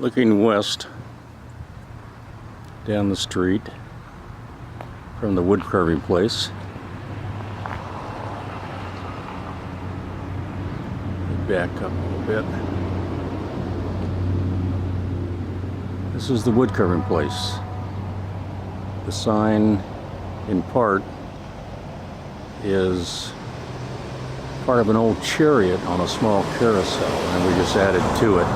Looking west down the street from the Woodcarving Place. Back up a little bit. This is the Woodcarving Place. The sign, in part, is part of an old chariot on a small carousel, and we just added to it.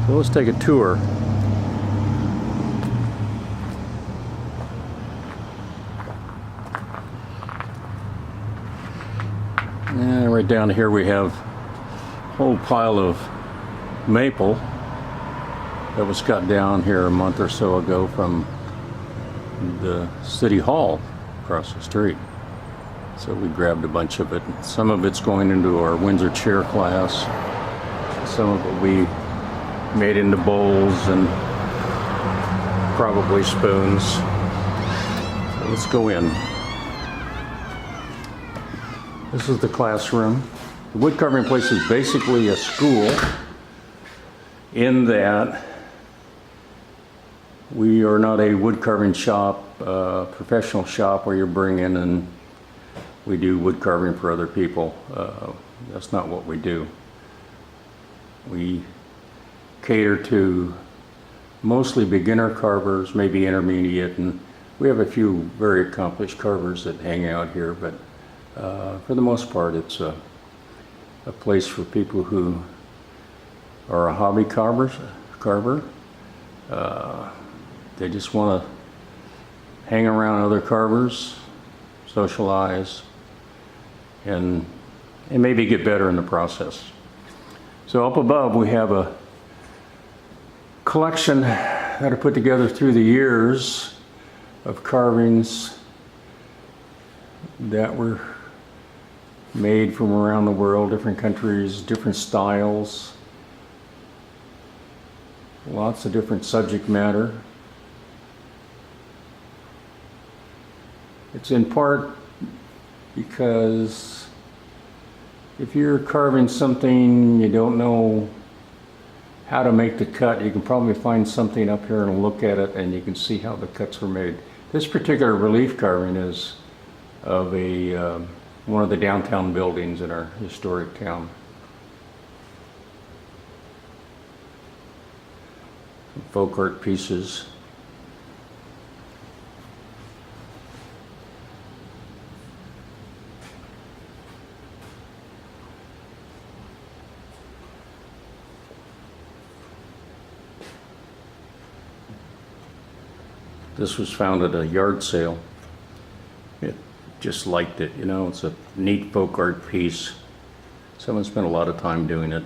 So let's take a tour. And right down here we have a whole pile of maple that was cut down here a month or so ago from the city hall across the street. So we grabbed a bunch of it. Some of it's going into our Windsor chair class. Some of it we made into bowls and probably spoons. So let's go in. This is the classroom. The Woodcarving Place is basically a school in that we are not a wood carving shop, professional shop where you bring in and we do wood carving for other people. That's not what we do. We cater to mostly beginner carvers, maybe intermediate, and we have a few very accomplished carvers that hang out here, but for the most part it's a place for people who are a hobby carver. They just want to hang around other carvers, socialize, and maybe get better in the process. So up above we have a collection that I put together through the years of carvings that were made from around the world, different countries, different styles, lots of different subject matter. It's in part because if you're carving something you don't know how to make the cut, you can probably find something up here and look at it and you can see how the cuts were made. This particular relief carving is of one of the downtown buildings in our historic town. Some folk art pieces. This was found at a yard sale. It just liked it, you know, it's a neat folk art piece. Someone spent a lot of time doing it.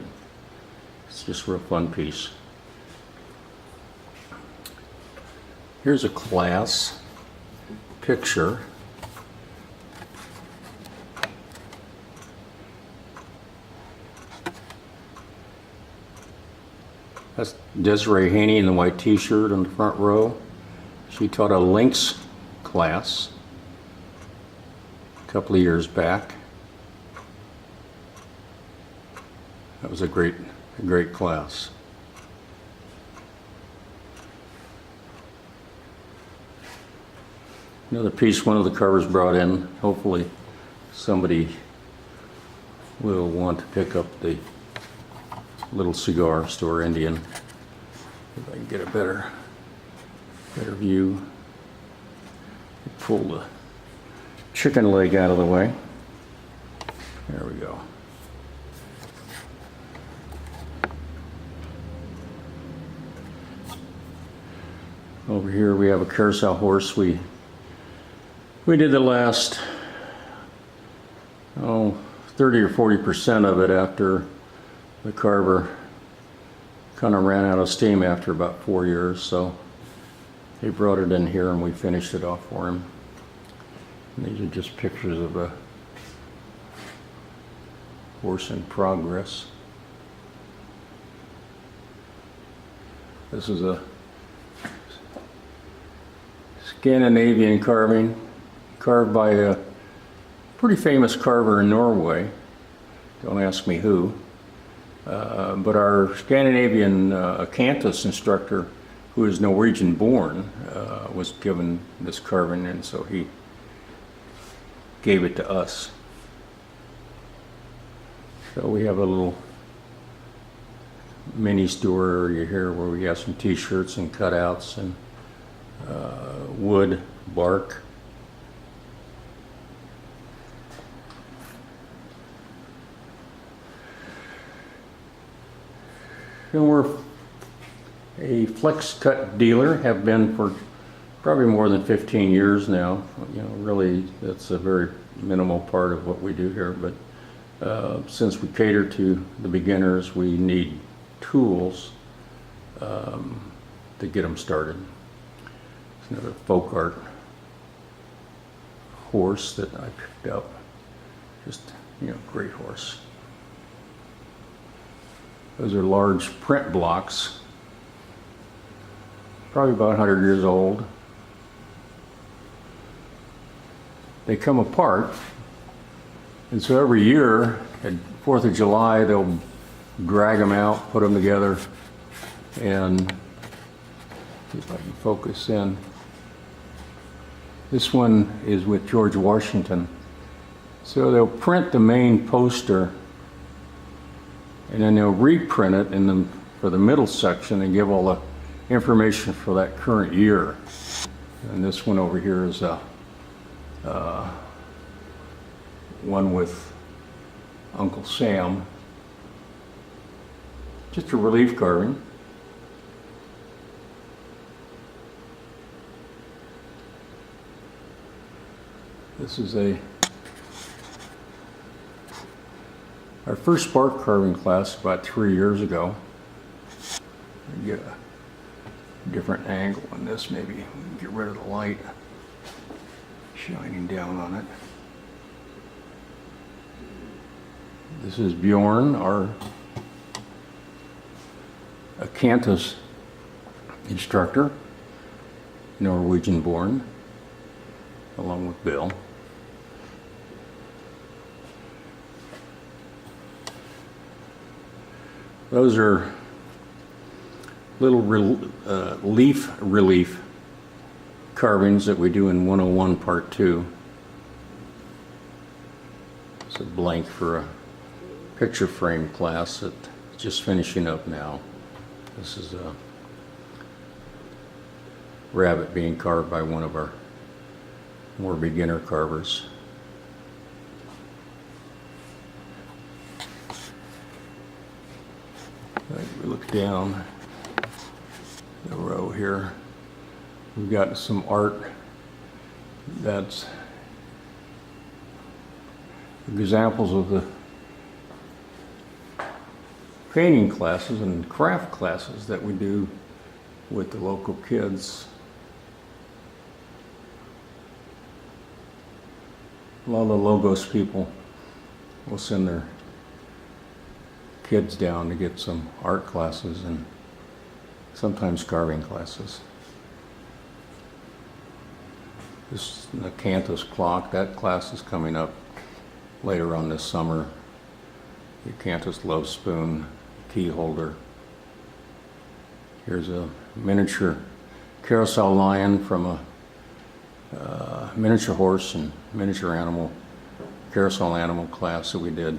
It's just a real fun piece. Here's a class picture. That's Desiree Haney in the white t-shirt on the front row. She taught a Lynx class a couple of years back. That was a great class. Another piece one of the carvers brought in. Hopefully somebody will want to pick up the little cigar store Indian. If I can get a better view. Pull the chicken leg out of the way. There we go. Over here we have a carousel horse. We did the last 30 or 40% of it after the carver kind of ran out of steam after about 4 years, so he brought it in here and we finished it off for him. And these are just pictures of a horse in progress. This is a Scandinavian carving, carved by a pretty famous carver in Norway. Don't ask me who. But our Scandinavian Acanthus instructor, who is Norwegian born, was given this carving, and so he gave it to us. So we have a little mini store area here where we have some t-shirts and cutouts and wood, bark. And we're a flex cut dealer, have been for probably more than 15 years now. You know, really, that's a very minimal part of what we do here, but since we cater to the beginners, we need tools to get them started. It's another folk art horse that I picked up. Just, you know, great horse. Those are large print blocks, probably about 100 years old. They come apart, and so every year at 4th of July they'll drag them out, put them together, and see if I can focus in. This one is with George Washington. So they'll print the main poster, and then they'll reprint it for the middle section and give all the information for that current year. And this one over here is one with Uncle Sam. Just a relief carving. This is our first bark carving class about 3 years ago. Get a different angle on this, maybe get rid of the light shining down on it. This is Bjorn, our Acanthus instructor, Norwegian born, along with Bill. Those are little leaf relief carvings that we do in 101 Part 2. It's a blank for a picture frame class that's just finishing up now. This is a rabbit being carved by one of our more beginner carvers. We look down the row here. We've got some art that's examples of the painting classes and craft classes that we do with the local kids. A lot of the Logos people will send their kids down to get some art classes and sometimes carving classes. This is the Acanthus clock. That class is coming up later on this summer. The Acanthus love spoon key holder. Here's a miniature carousel lion from a miniature horse and miniature animal, carousel animal class that we did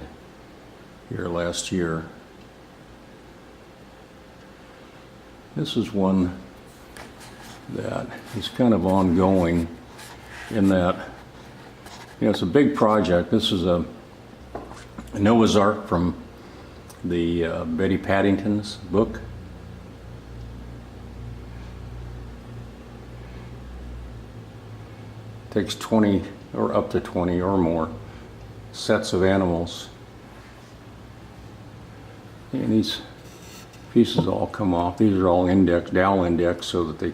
here last year. This is one that is kind of ongoing in that, you know, it's a big project. This is a Noah's Ark from the Betty Paddington's book. Takes 20 or up to 20 or more sets of animals. And these pieces all come off. These are all indexed, dowel indexed, so that they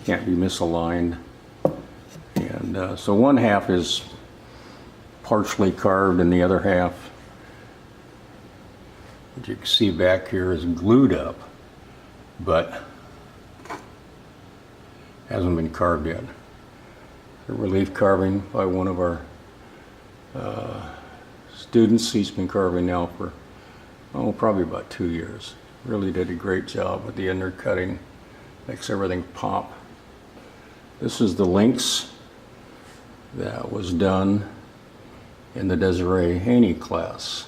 can't be misaligned. And so one half is partially carved and the other half, what you can see back here, is glued up, but hasn't been carved yet. A relief carving by one of our students. He's been carving now for, oh, probably about 2 years. Really did a great job with the undercutting. Makes everything pop. This is the lynx that was done in the Desiree Haney class.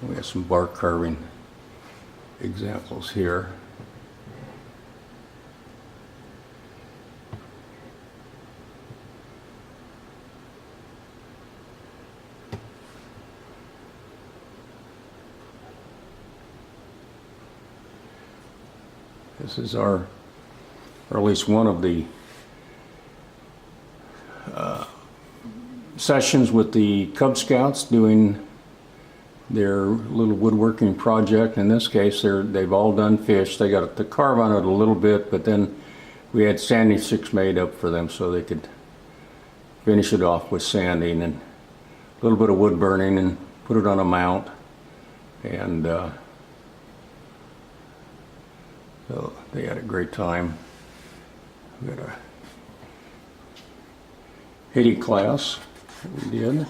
We have some bark carving examples here. This is our, or at least one of the sessions with the Cub Scouts doing their little woodworking project. In this case, they've all done fish. They got to carve on it a little bit, but then we had sanding sticks made up for them so they could finish it off with sanding and a little bit of wood burning and put it on a mount. And so they had a great time. We had a Haiti class that we did.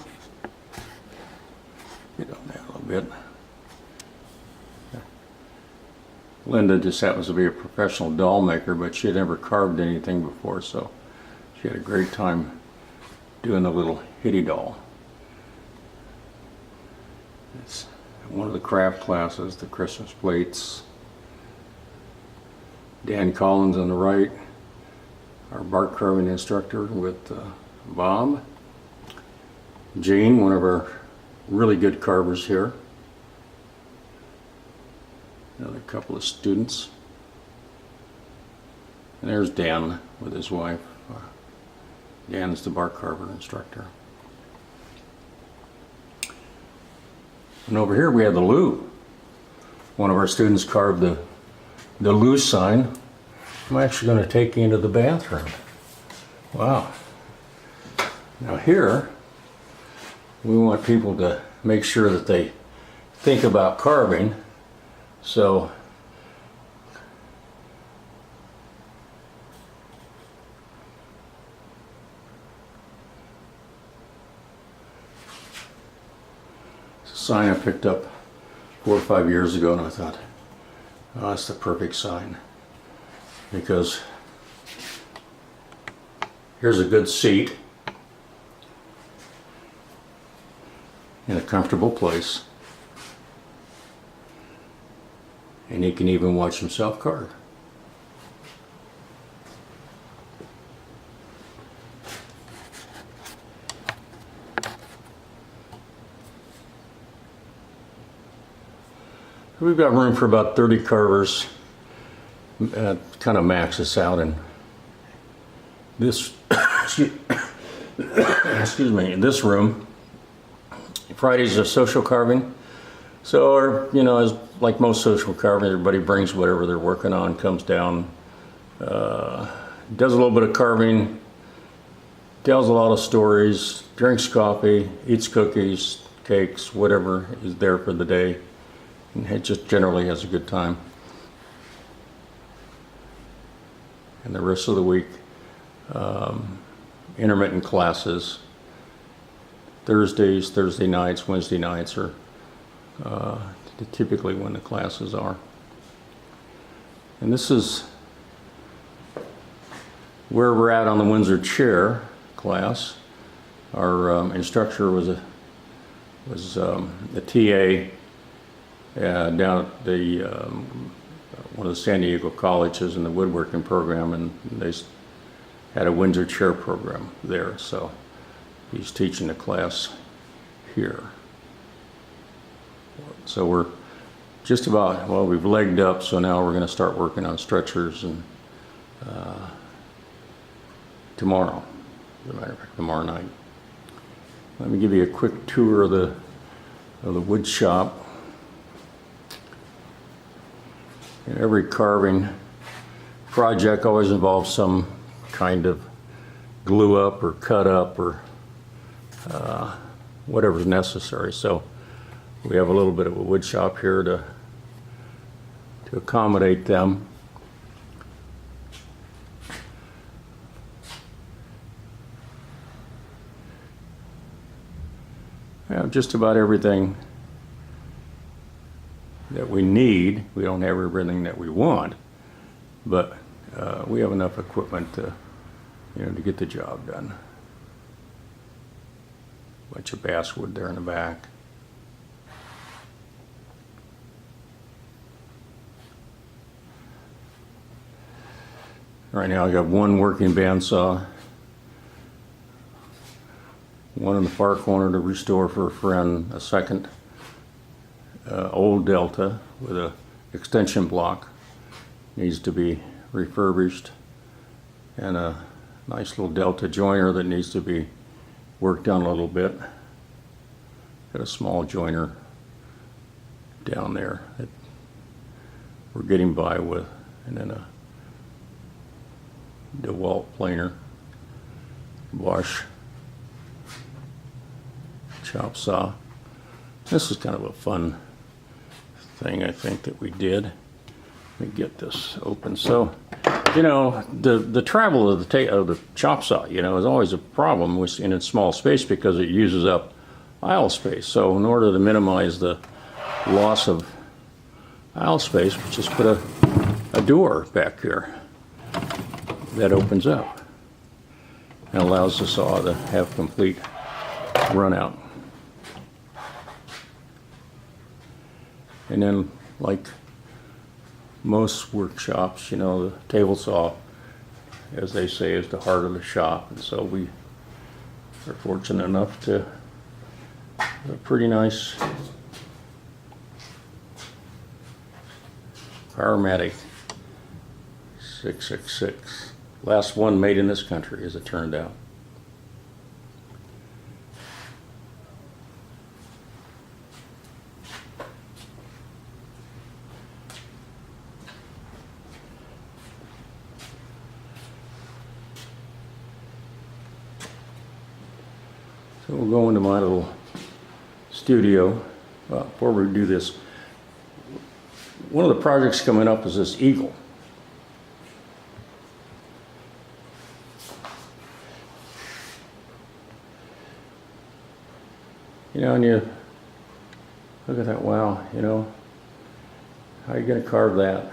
Get on that a little bit. Linda just happens to be a professional doll maker, but she had never carved anything before, so she had a great time doing the little Haiti doll. It's one of the craft classes, the Christmas plates. Dan Collins on the right, our bark carving instructor with Bob. Jane, one of our really good carvers here. Another couple of students. And there's Dan with his wife. Dan is the bark carver instructor. And over here we have the Lou. One of our students carved the Lou sign. I'm actually going to take you into the bathroom. Wow. Now here, we want people to make sure that they think about carving. So it's a sign I picked up 4 or 5 years ago, and I thought, oh, that's the perfect sign, because here's a good seat in a comfortable place, and he can even watch himself carve. We've got room for about 30 carvers. Kind of maxes out in this excuse me, in this room. Fridays are social carving. So, you know, as like most social carving, everybody brings whatever they're working on, comes down, does a little bit of carving, tells a lot of stories, drinks coffee, eats cookies, cakes, whatever is there for the day, and it just generally has a good time. And the rest of the week, intermittent classes. Thursdays, Thursday nights, Wednesday nights are typically when the classes are. And this is where we're at on the Windsor chair class. Our instructor was a TA down at the one of the San Diego colleges in the woodworking program, and they had a Windsor chair program there, so he's teaching a class here. So we're just about, well, we've legged up, so now we're going to start working on stretchers and tomorrow, as a matter of fact, tomorrow night. Let me give you a quick tour of the wood shop. And every carving project always involves some kind of glue up or cut up or whatever's necessary. So we have a little bit of a wood shop here to accommodate them. just about everything that we need. We don't have everything that we want, but we have enough equipment to, to get the job done. Bunch of basswood there in the back. Right now I got one working bandsaw, one in the far corner to restore for a friend, a second old Delta with a extension block, needs to be refurbished, and a nice little Delta joiner that needs to be worked on a little bit. Got a small joiner down there that we're getting by with, and then a DeWalt planer, wash, chop saw. This is kind of a fun thing I think that we did. Let me get this open. So, the travel of the chop saw, is always a problem in a small space because it uses up aisle space. So in order to minimize the loss of aisle space, we just put a door back here that opens up and allows the saw to have complete run out. And then, like most workshops, the table saw, as they say, is the heart of the shop, and so we are fortunate enough to have a pretty nice Powermatic 666. Last one made in this country, as it turned out. So we'll go into my little studio. Before we do this, one of the projects coming up is this eagle. And you look at that, wow, how are you going to carve that?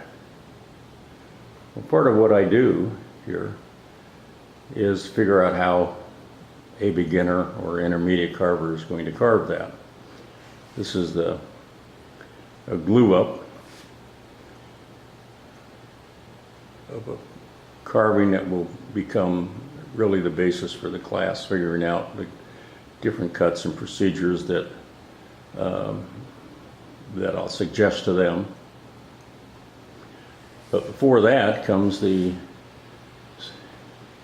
Well, part of what I do here is figure out how a beginner or intermediate carver is going to carve that. This is a glue up of a carving that will become really the basis for the class, figuring out the different cuts and procedures that I'll suggest to them. But before that comes the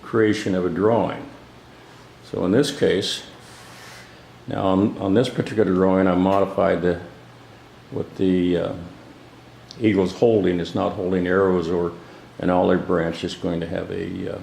creation of a drawing. So in this case, now on this particular drawing, I modified what the eagle's holding. It's not holding arrows or an olive branch. It's going to have a